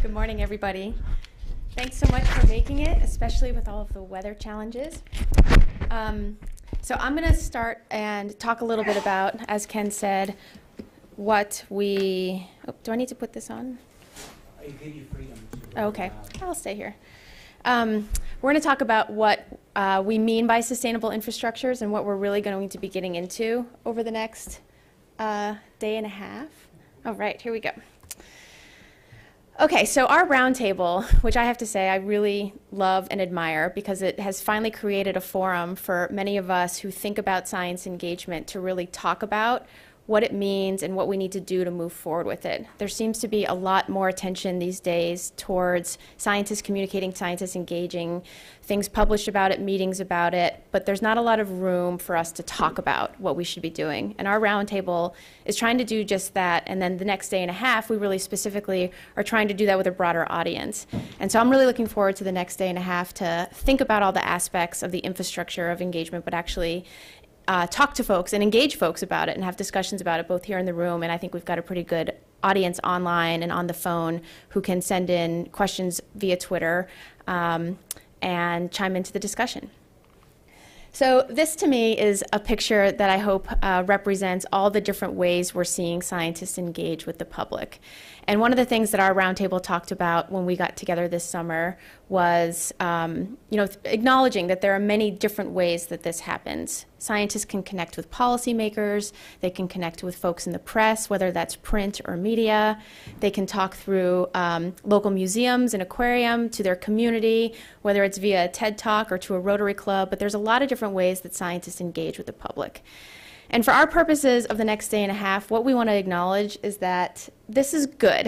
Good morning, everybody. Thanks so much for making it, especially with all of the weather challenges. So I'm going to start and talk a little bit about, as Ken said, what we... Oh, do I need to put this on? I give you freedom to... Oh, okay, I'll stay here. We're going to talk about what we mean by sustainable infrastructures and what we're really going to be getting into over the next day and a half. All right, here we go. Okay, so our roundtable, which I have to say I really love and admire because it has finally created a forum for many of us who think about science engagement to really talk about what it means and what we need to do to move forward with it. There seems to be a lot more attention these days towards scientists communicating, scientists engaging, things published about it, meetings about it, but there's not a lot of room for us to talk about what we should be doing. And our roundtable is trying to do just that, and then the next day and a half, we really specifically are trying to do that with a broader audience. And so I'm really looking forward to the next day and a half to think about all the aspects of the infrastructure of engagement, but actually talk to folks and engage folks about it and have discussions about it both here in the room, and I think we've got a pretty good audience online and on the phone who can send in questions via Twitter and chime into the discussion. So this to me is a picture that I hope represents all the different ways we're seeing scientists engage with the public. And one of the things that our roundtable talked about when we got together this summer was acknowledging that there are many different ways that this happens. Scientists can connect with policymakers, they can connect with folks in the press, whether that's print or media. They can talk through local museums and aquarium to their community, whether it's via a TED Talk or to a Rotary Club, but there's a lot of different ways that scientists engage with the public. And for our purposes of the next day and a half, what we want to acknowledge is that this is good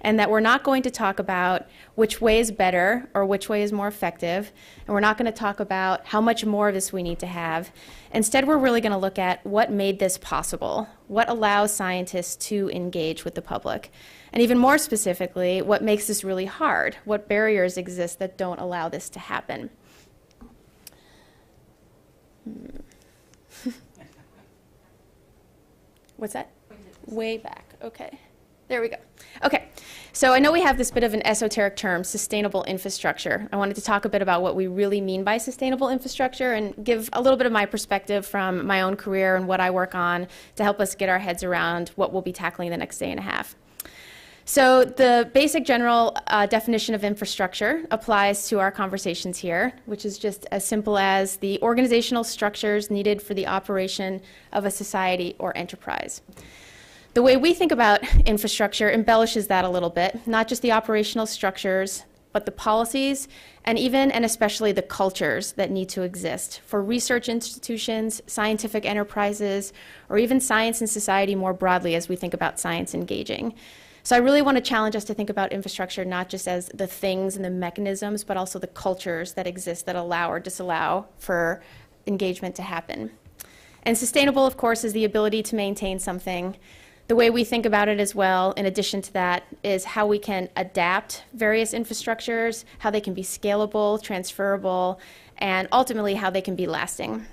and that we're not going to talk about which way is better or which way is more effective, and we're not going to talk about how much more of this we need to have. Instead, we're really going to look at what made this possible, what allows scientists to engage with the public, and even more specifically, what makes this really hard, what barriers exist that don't allow this to happen. What's that? Way back. Okay. There we go. Okay. So I know we have this bit of an esoteric term, sustainable infrastructure. I wanted to talk a bit about what we really mean by sustainable infrastructure and give a little bit of my perspective from my own career and what I work on to help us get our heads around what we'll be tackling the next day and a half. So the basic general definition of infrastructure applies to our conversations here, which is just as simple as the organizational structures needed for the operation of a society or enterprise. The way we think about infrastructure embellishes that a little bit, not just the operational structures, but the policies and even and especially the cultures that need to exist for research institutions, scientific enterprises, or even science and society more broadly as we think about science engaging. So I really want to challenge us to think about infrastructure not just as the things and the mechanisms, but also the cultures that exist that allow or disallow for engagement to happen. And sustainable, of course, is the ability to maintain something. The way we think about it as well, in addition to that, is how we can adapt various infrastructures, how they can be scalable, transferable, and ultimately how they can be lasting.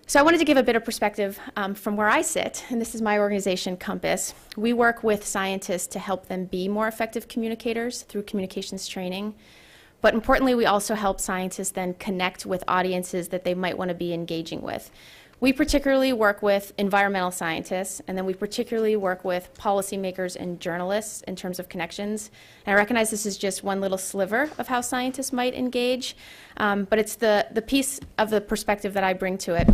So I wanted to give a bit of perspective from where I sit, and this is my organization, Compass. We work with scientists to help them be more effective communicators through communications training. But importantly, we also help scientists then connect with audiences that they might want to be engaging with. We particularly work with environmental scientists, and then we particularly work with policymakers and journalists in terms of connections. And I recognize this is just one little sliver of how scientists might engage, but it's the piece of the perspective that I bring to it.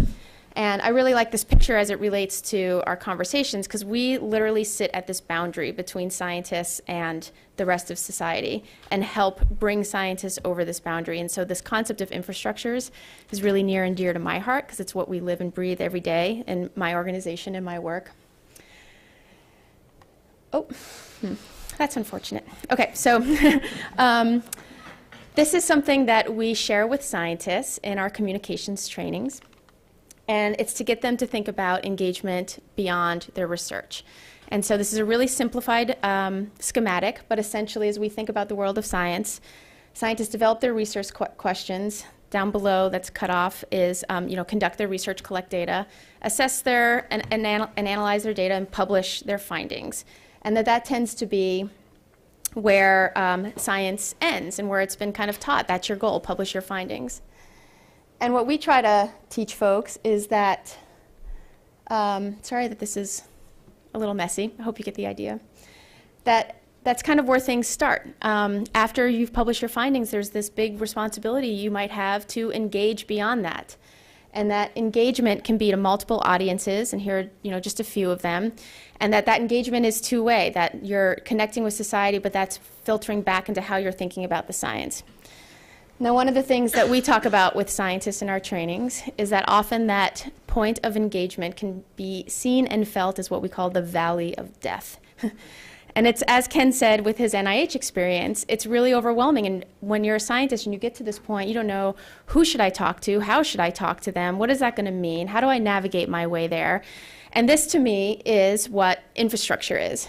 And I really like this picture as it relates to our conversations because we literally sit at this boundary between scientists and the rest of society and help bring scientists over this boundary. And so this concept of infrastructures is really near and dear to my heart because it's what we live and breathe every day in my organization and my work. Oh, that's unfortunate. Okay, so this is something that we share with scientists in our communications trainings. And it's to get them to think about engagement beyond their research. And so this is a really simplified schematic, but essentially as we think about the world of science, scientists develop their research questions. Down below, that's cut off, is conduct their research, collect data, assess and analyze their data, and publish their findings. and that tends to be where science ends and where it's been kind of taught. That's your goal, publish your findings. And what we try to teach folks is that, sorry that this is a little messy, I hope you get the idea, that's kind of where things start. After you've published your findings, there's this big responsibility you might have to engage beyond that. And that engagement can be to multiple audiences, and here are just a few of them, and that engagement is two-way, that you're connecting with society, but that's filtering back into how you're thinking about the science. Now, one of the things that we talk about with scientists in our trainings is that often that point of engagement can be seen and felt as what we call the valley of death. And it's, as Ken said with his NIH experience, it's really overwhelming. And when you're a scientist and you get to this point, you don't know, who should I talk to? How should I talk to them? What is that going to mean? How do I navigate my way there? And this, to me, is what infrastructure is.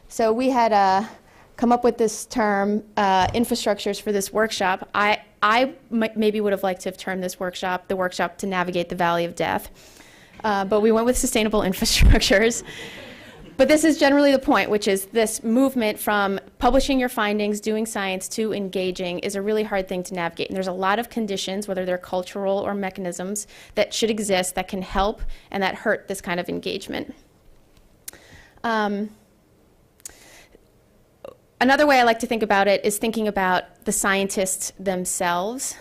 So we had come up with this term, infrastructures, for this workshop. I maybe would have liked to have termed this workshop, the workshop to navigate the valley of death. But we went with sustainable infrastructures. But this is generally the point, which is this movement from publishing your findings, doing science, to engaging is a really hard thing to navigate. And there's a lot of conditions, whether they're cultural or mechanisms, that should exist that can help and that hurt this kind of engagement. Another way I like to think about it is thinking about the scientists themselves.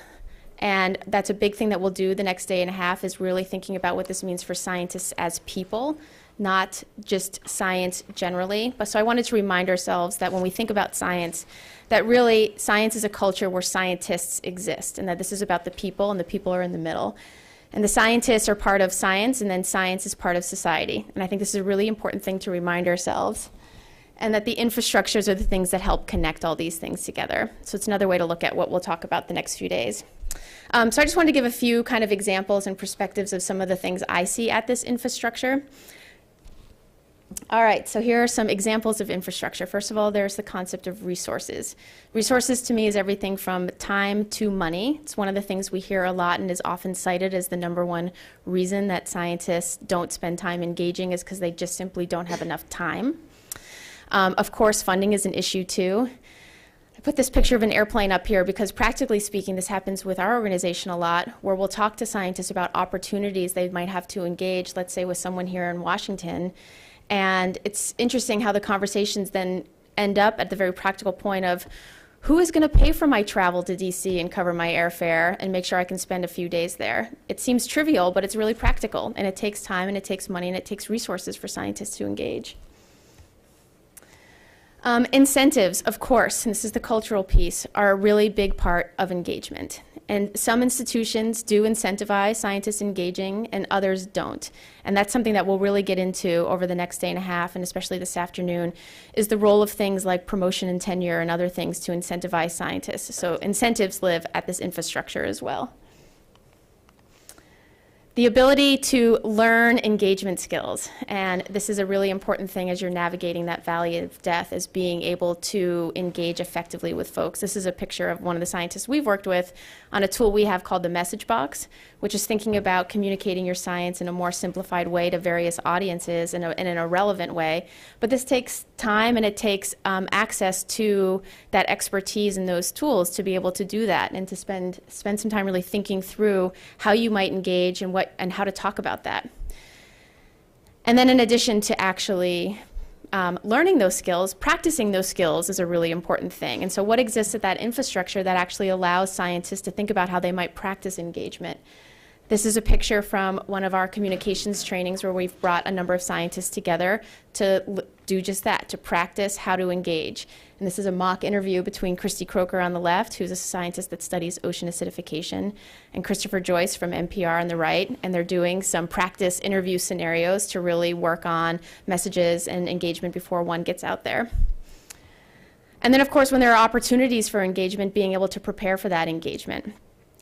And that's a big thing that we'll do the next day and a half, is really thinking about what this means for scientists as people, not just science generally. But so I wanted to remind ourselves that when we think about science, that really science is a culture where scientists exist, and that this is about the people, and the people are in the middle. And the scientists are part of science, and then science is part of society. And I think this is a really important thing to remind ourselves. And that the infrastructures are the things that help connect all these things together. So it's another way to look at what we'll talk about the next few days. So I just wanted to give a few kind of examples and perspectives of some of the things I see at this infrastructure. All right, so here are some examples of infrastructure. First of all, there's the concept of resources. Resources to me is everything from time to money. It's one of the things we hear a lot and is often cited as the #1 reason that scientists don't spend time engaging, is because they just simply don't have enough time. Of course, funding is an issue too. I put this picture of an airplane up here because, practically speaking, this happens with our organization a lot, where we'll talk to scientists about opportunities they might have to engage, let's say with someone here in Washington. And it's interesting how the conversations then end up at the very practical point of, who is going to pay for my travel to DC and cover my airfare and make sure I can spend a few days there? It seems trivial, but it's really practical, and it takes time, and it takes money, and it takes resources for scientists to engage. Incentives, of course, and this is the cultural piece, are a really big part of engagement. And some institutions do incentivize scientists engaging, and others don't. And that's something that we'll really get into over the next day and a half, and especially this afternoon, is the role of things like promotion and tenure and other things to incentivize scientists. So incentives live at this infrastructure as well. The ability to learn engagement skills, and this is a really important thing as you're navigating that valley of death, is being able to engage effectively with folks. This is a picture of one of the scientists we've worked with on a tool we have called the Message Box, which is thinking about communicating your science in a more simplified way to various audiences and in a relevant way. But this takes time, and it takes access to that expertise and those tools to be able to do that, and to spend some time really thinking through how you might engage and how to talk about that. And then in addition to actually learning those skills, practicing those skills is a really important thing. And so what exists at that infrastructure that actually allows scientists to think about how they might practice engagement? This is a picture from one of our communications trainings where we've brought a number of scientists together to do just that, to practice how to engage. And this is a mock interview between Christy Croker on the left, who's a scientist that studies ocean acidification, and Christopher Joyce from NPR on the right. And they're doing some practice interview scenarios to really work on messages and engagement before one gets out there. And then, of course, when there are opportunities for engagement, being able to prepare for that engagement.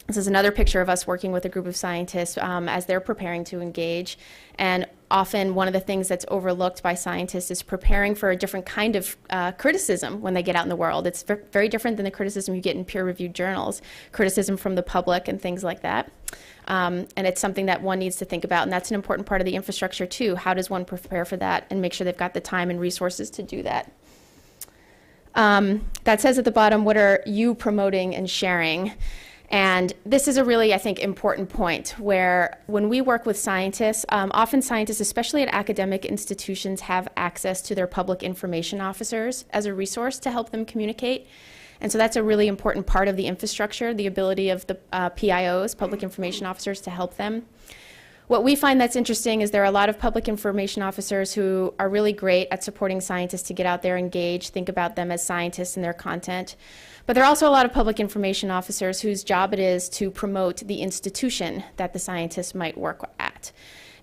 This is another picture of us working with a group of scientists as they're preparing to engage. And often one of the things that's overlooked by scientists is preparing for a different kind of criticism when they get out in the world. It's very different than the criticism you get in peer-reviewed journals, criticism from the public and things like that. And it's something that one needs to think about, and that's an important part of the infrastructure too. How does one prepare for that and make sure they've got the time and resources to do that? That says at the bottom, what are you promoting and sharing? And this is a really, I think, important point where when we work with scientists, often scientists, especially at academic institutions, have access to their public information officers as a resource to help them communicate. And so that's a really important part of the infrastructure, the ability of the PIOs, public information officers, to help them. What we find that's interesting is there are a lot of public information officers who are really great at supporting scientists to get out there, engage, think about them as scientists and their content. But there are also a lot of public information officers whose job it is to promote the institution that the scientists might work at.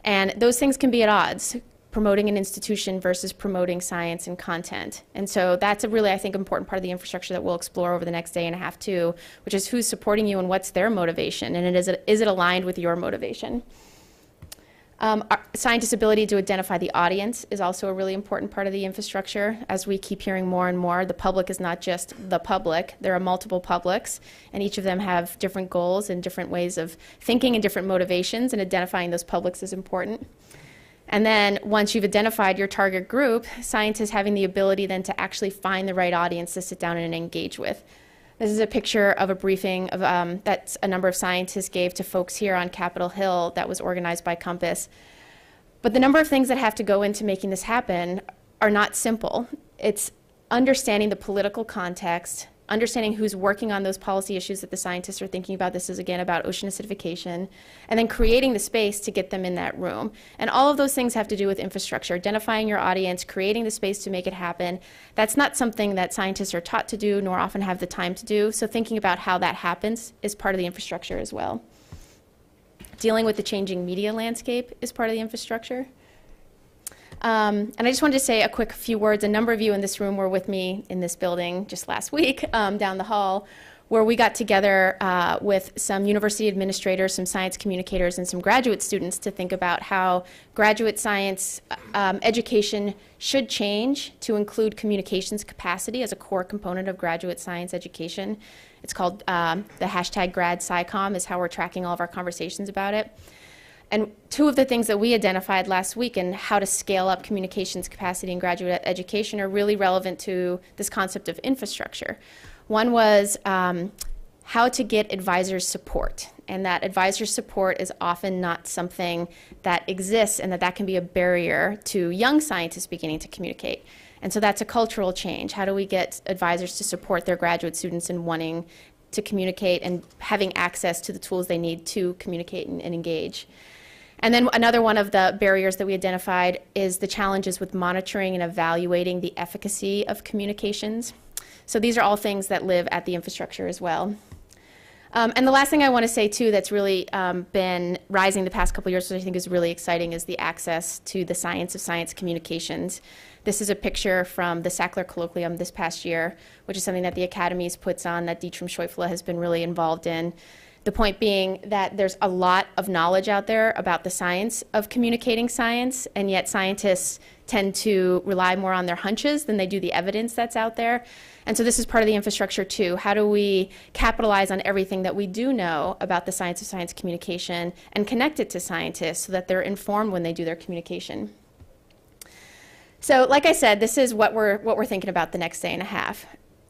And those things can be at odds, promoting an institution versus promoting science and content. And so that's a really, I think, important part of the infrastructure that we'll explore over the next day and a half too, which is who's supporting you and what's their motivation, and is it aligned with your motivation? Scientists' ability to identify the audience is also a really important part of the infrastructure. As we keep hearing more and more, the public is not just the public. There are multiple publics, and each of them have different goals and different ways of thinking and different motivations, and identifying those publics is important. And then once you've identified your target group, scientists having the ability then to actually find the right audience to sit down and engage with. This is a picture of a briefing of, that a number of scientists gave to folks here on Capitol Hill that was organized by Compass. But the number of things that have to go into making this happen are not simple. It's understanding the political context, understanding who's working on those policy issues that the scientists are thinking about. This is, again, about ocean acidification, and then creating the space to get them in that room. And all of those things have to do with infrastructure, identifying your audience, creating the space to make it happen. That's not something that scientists are taught to do, nor often have the time to do. So thinking about how that happens is part of the infrastructure as well. Dealing with the changing media landscape is part of the infrastructure. And I just wanted to say a quick few words. A number of you in this room were with me in this building just last week down the hall, where we got together with some university administrators, some science communicators, and some graduate students to think about how graduate science education should change to include communications capacity as a core component of graduate science education. It's called the hashtag GradSciComm is how we're tracking all of our conversations about it. And two of the things that we identified last week in how to scale up communications capacity in graduate education are really relevant to this concept of infrastructure. One was how to get advisors support, and that advisor support is often not something that exists, and that can be a barrier to young scientists beginning to communicate. And so that's a cultural change. How do we get advisors to support their graduate students in wanting to communicate and having access to the tools they need to communicate and engage? And then another one of the barriers that we identified is the challenges with monitoring and evaluating the efficacy of communications. So these are all things that live at the infrastructure as well. And the last thing I want to say too that's really been rising the past couple of years, which I think is really exciting, is the access to the science of science communications. This is a picture from the Sackler Colloquium this past year, which is something that the Academies puts on that Dietram Scheufele has been really involved in. The point being that there's a lot of knowledge out there about the science of communicating science, and yet scientists tend to rely more on their hunches than they do the evidence that's out there. And so this is part of the infrastructure too. How do we capitalize on everything that we do know about the science of science communication and connect it to scientists so that they're informed when they do their communication? So like I said, this is what we're thinking about the next day and a half.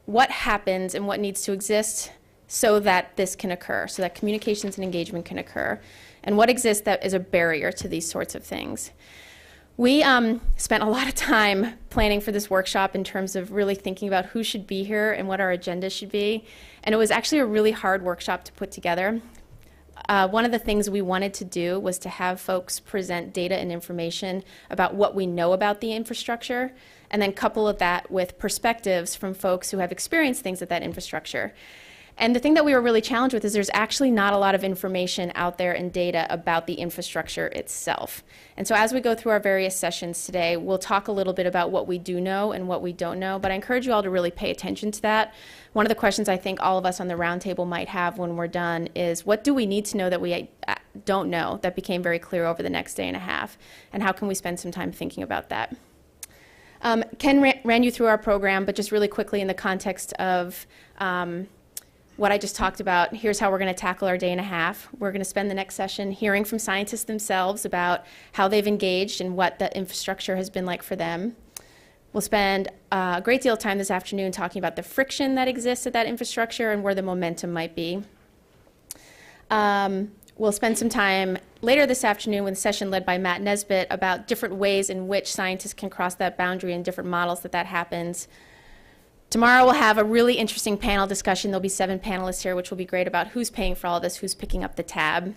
What happens and what needs to exist so that this can occur, so that communications and engagement can occur, and what exists that is a barrier to these sorts of things. We spent a lot of time planning for this workshop in terms of really thinking about who should be here and what our agenda should be, and it was actually a really hard workshop to put together. One of the things we wanted to do was to have folks present data and information about what we know about the infrastructure, and then couple that with perspectives from folks who have experienced things at that infrastructure. And the thing that we were really challenged with is there's actually not a lot of information out there and data about the infrastructure itself. And so as we go through our various sessions today, we'll talk a little bit about what we do know and what we don't know, but I encourage you all to really pay attention to that. One of the questions I think all of us on the roundtable might have when we're done is, what do we need to know that we don't know that became very clear over the next day and a half? And how can we spend some time thinking about that? Ken ran you through our program, but just really quickly in the context of what I just talked about, here's how we're going to tackle our day and a half. We're going to spend the next session hearing from scientists themselves about how they've engaged and what the infrastructure has been like for them. We'll spend a great deal of time this afternoon talking about the friction that exists at that infrastructure and where the momentum might be. We'll spend some time later this afternoon with a session led by Matt Nesbitt about different ways in which scientists can cross that boundary and different models that happens. Tomorrow we'll have a really interesting panel discussion. There'll be 7 panelists here, which will be great, about who's paying for all this, who's picking up the tab.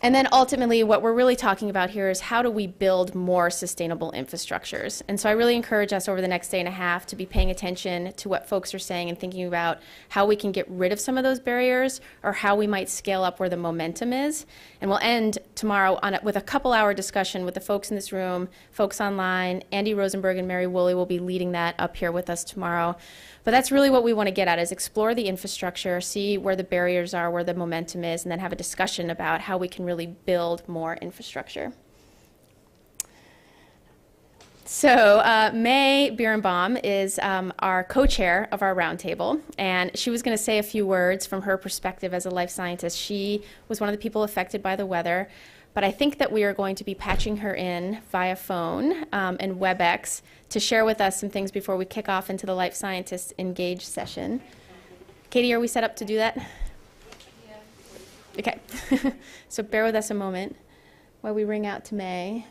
And then ultimately what we're really talking about here is how do we build more sustainable infrastructures. And so I really encourage us over the next day and a half to be paying attention to what folks are saying and thinking about how we can get rid of some of those barriers or how we might scale up where the momentum is. And we'll end tomorrow with a couple-hour discussion with the folks in this room, folks online. Andy Rosenberg and Mary Woolley will be leading that up here with us tomorrow. But that's really what we want to get at, is explore the infrastructure, see where the barriers are, where the momentum is, and then have a discussion about how we can really build more infrastructure. So May Berenbaum is our co-chair of our roundtable, and she was going to say a few words from her perspective as a life scientist. She was one of the people affected by the weather, but I think that we are going to be patching her in via phone and WebEx to share with us some things before we kick off into the Life Scientists Engage session. Katie, are we set up to do that? Yeah. Okay. So bear with us a moment while we ring out to May.